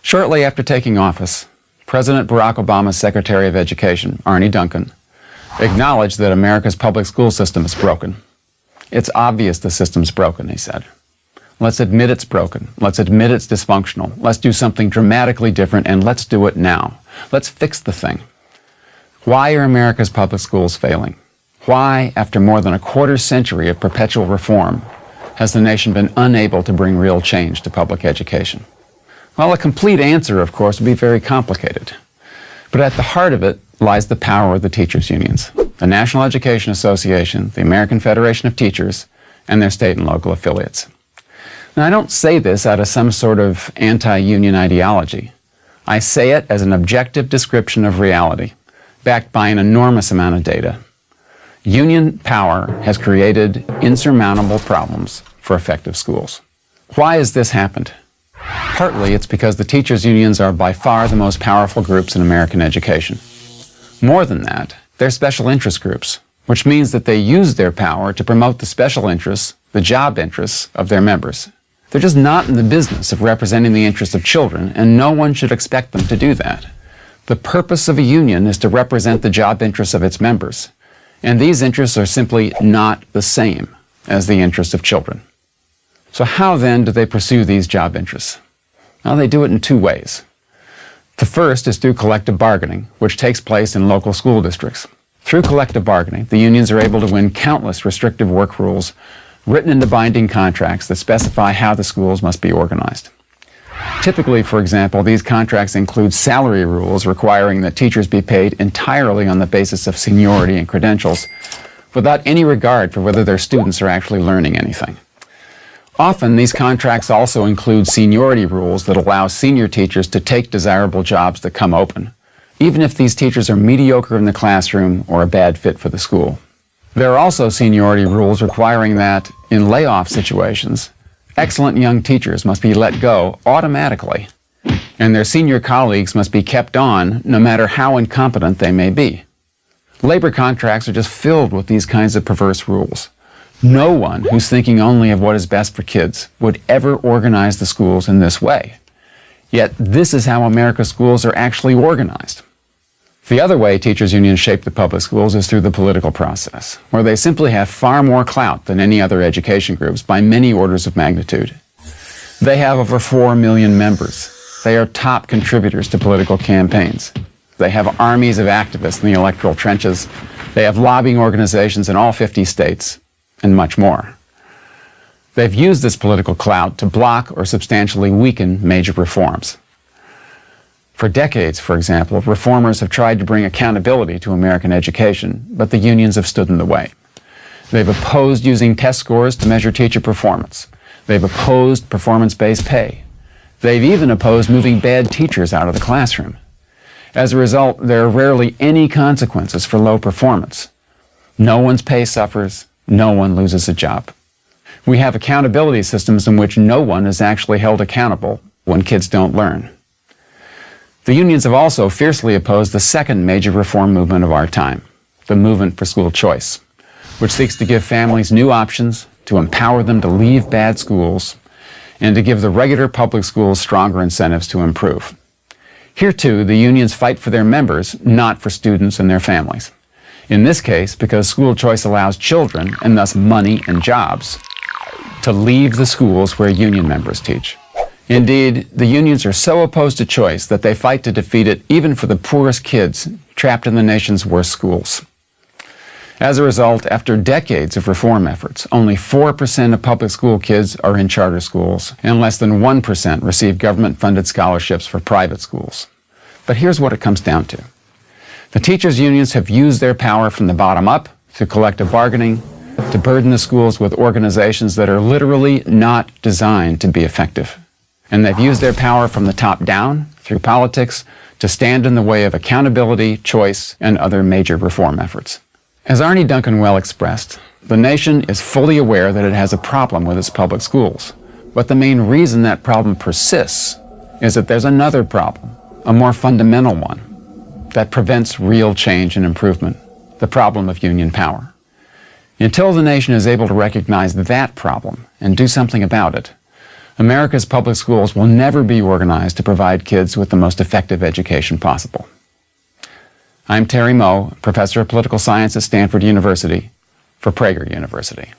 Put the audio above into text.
Shortly after taking office, President Barack Obama's Secretary of Education, Arne Duncan, acknowledged that America's public school system is broken. It's obvious the system's broken, he said. Let's admit it's broken. Let's admit it's dysfunctional. Let's do something dramatically different, and let's do it now. Let's fix the thing. Why are America's public schools failing? Why, after more than a quarter century of perpetual reform, has the nation been unable to bring real change to public education? Well, a complete answer, of course, would be very complicated. But at the heart of it lies the power of the teachers' unions, the National Education Association, the American Federation of Teachers, and their state and local affiliates. Now, I don't say this out of some sort of anti-union ideology. I say it as an objective description of reality, backed by an enormous amount of data. Union power has created insurmountable problems for effective schools. Why has this happened? Partly it's because the teachers' unions are by far the most powerful groups in American education. More than that, they're special interest groups, which means that they use their power to promote the special interests, the job interests of their members. They're just not in the business of representing the interests of children, and no one should expect them to do that. The purpose of a union is to represent the job interests of its members, and these interests are simply not the same as the interests of children. So how then do they pursue these job interests? Well, they do it in two ways. The first is through collective bargaining, which takes place in local school districts. Through collective bargaining, the unions are able to win countless restrictive work rules written into binding contracts that specify how the schools must be organized. Typically, for example, these contracts include salary rules requiring that teachers be paid entirely on the basis of seniority and credentials, without any regard for whether their students are actually learning anything. Often, these contracts also include seniority rules that allow senior teachers to take desirable jobs that come open, even if these teachers are mediocre in the classroom or a bad fit for the school. There are also seniority rules requiring that, in layoff situations, excellent young teachers must be let go automatically, and their senior colleagues must be kept on no matter how incompetent they may be. Labor contracts are just filled with these kinds of perverse rules. No one who's thinking only of what is best for kids would ever organize the schools in this way. Yet this is how America's schools are actually organized. The other way teachers' unions shape the public schools is through the political process, where they simply have far more clout than any other education groups by many orders of magnitude. They have over 4 million members. They are top contributors to political campaigns. They have armies of activists in the electoral trenches. They have lobbying organizations in all 50 states, and much more. They've used this political clout to block or substantially weaken major reforms. For decades, for example, reformers have tried to bring accountability to American education, but the unions have stood in the way. They've opposed using test scores to measure teacher performance. They've opposed performance-based pay. They've even opposed moving bad teachers out of the classroom. As a result, there are rarely any consequences for low performance. No one's pay suffers. No one loses a job. We have accountability systems in which no one is actually held accountable when kids don't learn. The unions have also fiercely opposed the second major reform movement of our time, the movement for school choice, which seeks to give families new options, to empower them to leave bad schools, and to give the regular public schools stronger incentives to improve. Here, too, the unions fight for their members, not for students and their families. In this case, because school choice allows children, and thus money and jobs, to leave the schools where union members teach. Indeed, the unions are so opposed to choice that they fight to defeat it even for the poorest kids trapped in the nation's worst schools. As a result, after decades of reform efforts, only 4% of public school kids are in charter schools, and less than 1% receive government-funded scholarships for private schools. But here's what it comes down to. The teachers' unions have used their power from the bottom up, through collective bargaining, to burden the schools with organizations that are literally not designed to be effective. And they've used their power from the top down, through politics, to stand in the way of accountability, choice, and other major reform efforts. As Arne Duncan well expressed, the nation is fully aware that it has a problem with its public schools. But the main reason that problem persists is that there's another problem, a more fundamental one, that prevents real change and improvement, the problem of union power. Until the nation is able to recognize that problem and do something about it, America's public schools will never be organized to provide kids with the most effective education possible. I'm Terry Moe, professor of political science at Stanford University for Prager University.